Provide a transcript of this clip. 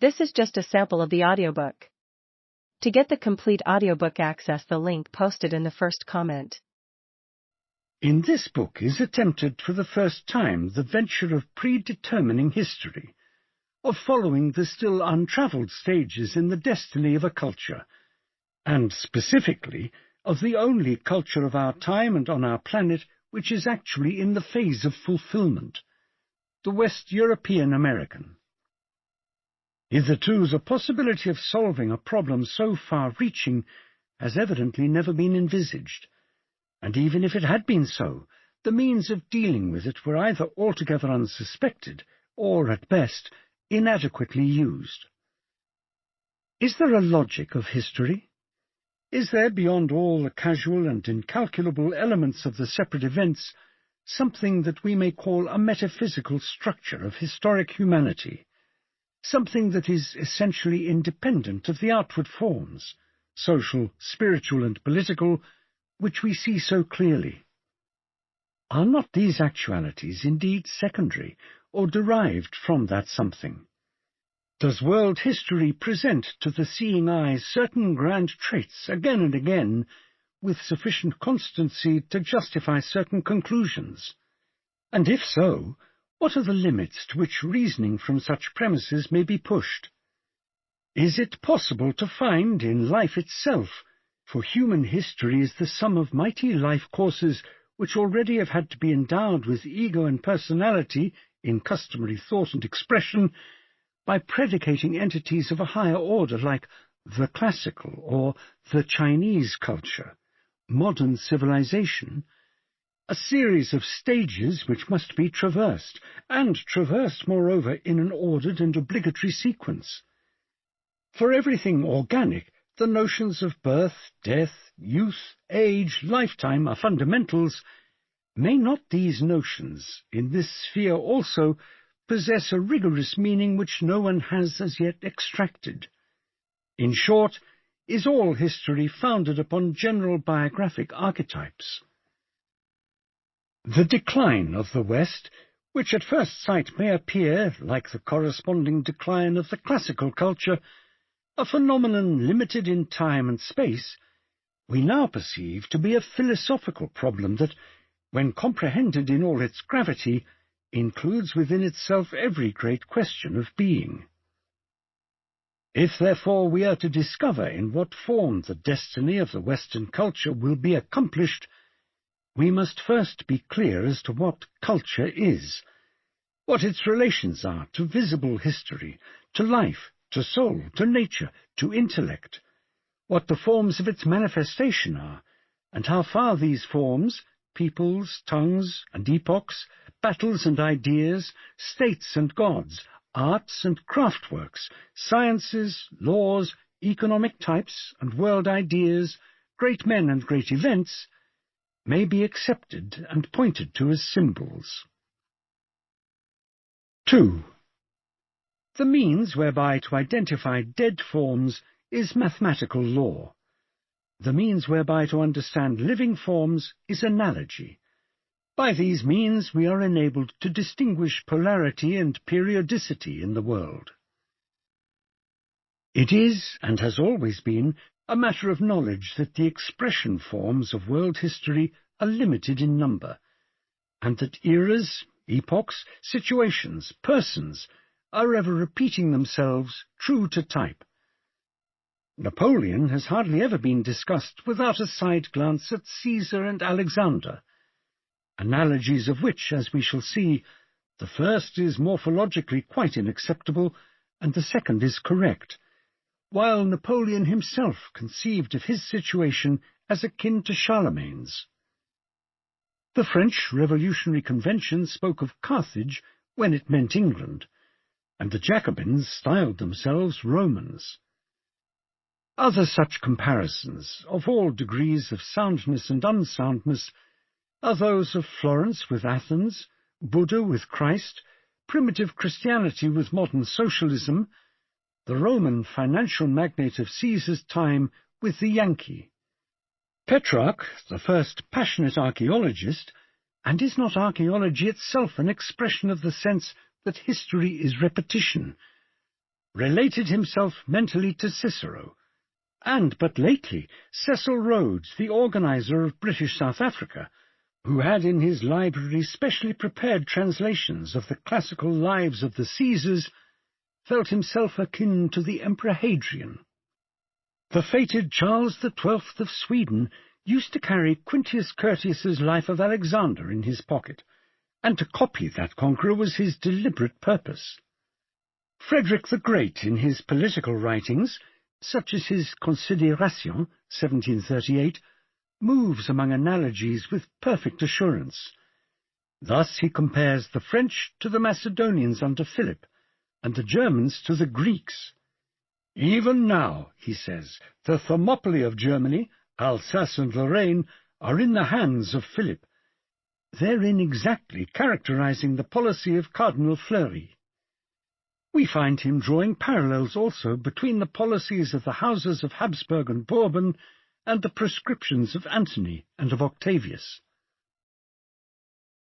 This is just a sample of the audiobook. To get the complete audiobook, access the link posted in the first comment. In this book is attempted for the first time the venture of predetermining history, of following the still untravelled stages in the destiny of a culture, and specifically of the only culture of our time and on our planet which is actually in the phase of fulfillment, the West European American. Hitherto, the possibility of solving a problem so far-reaching has evidently never been envisaged, and even if it had been so, the means of dealing with it were either altogether unsuspected or, at best, inadequately used. Is there a logic of history? Is there, beyond all the casual and incalculable elements of the separate events, something that we may call a metaphysical structure of historic humanity? Something that is essentially independent of the outward forms, social, spiritual, and political, which we see so clearly? Are not these actualities indeed secondary, or derived from that something? Does world history present to the seeing eye certain grand traits again and again, with sufficient constancy to justify certain conclusions? And if so, what are the limits to which reasoning from such premises may be pushed? Is it possible to find in life itself, for human history is the sum of mighty life courses which already have had to be endowed with ego and personality in customary thought and expression, by predicating entities of a higher order like the classical or the Chinese culture, modern civilization, a series of stages which must be traversed, and traversed, moreover, in an ordered and obligatory sequence. For everything organic, the notions of birth, death, youth, age, lifetime are fundamentals. May not these notions, in this sphere also, possess a rigorous meaning which no one has as yet extracted? In short, is all history founded upon general biographic archetypes? The decline of the West, which at first sight may appear, like the corresponding decline of the classical culture, a phenomenon limited in time and space, we now perceive to be a philosophical problem that, when comprehended in all its gravity, includes within itself every great question of being. If, therefore, we are to discover in what form the destiny of the Western culture will be accomplished, we must first be clear as to what culture is, what its relations are to visible history, to life, to soul, to nature, to intellect, what the forms of its manifestation are, and how far these forms, peoples, tongues, and epochs, battles and ideas, states and gods, arts and craftworks, sciences, laws, economic types, and world ideas, great men and great events, may be accepted and pointed to as symbols. 2. The means whereby to identify dead forms is mathematical law. The means whereby to understand living forms is analogy. By these means we are enabled to distinguish polarity and periodicity in the world. It is, and has always been, a matter of knowledge that the expression forms of world history are limited in number, and that eras, epochs, situations, persons are ever repeating themselves true to type. Napoleon has hardly ever been discussed without a side glance at Caesar and Alexander, analogies of which, as we shall see, the first is morphologically quite unacceptable, and the second is correct, while Napoleon himself conceived of his situation as akin to Charlemagne's. The French Revolutionary Convention spoke of Carthage when it meant England, and the Jacobins styled themselves Romans. Other such comparisons, of all degrees of soundness and unsoundness, are those of Florence with Athens, Buddha with Christ, primitive Christianity with modern socialism, the Roman financial magnate of Caesar's time with the Yankee. Petrarch, the first passionate archaeologist, and is not archaeology itself an expression of the sense that history is repetition, related himself mentally to Cicero, and but lately Cecil Rhodes, the organizer of British South Africa, who had in his library specially prepared translations of the classical lives of the Caesars, felt himself akin to the Emperor Hadrian. The fated Charles XII of Sweden used to carry Quintius Curtius's Life of Alexander in his pocket, and to copy that conqueror was his deliberate purpose. Frederick the Great, in his political writings, such as his Considération, 1738, moves among analogies with perfect assurance. Thus he compares the French to the Macedonians under Philip, and the Germans to the Greeks. Even now, he says, the Thermopylae of Germany, Alsace and Lorraine, are in the hands of Philip, therein exactly characterizing the policy of Cardinal Fleury. We find him drawing parallels also between the policies of the houses of Habsburg and Bourbon and the prescriptions of Antony and of Octavius.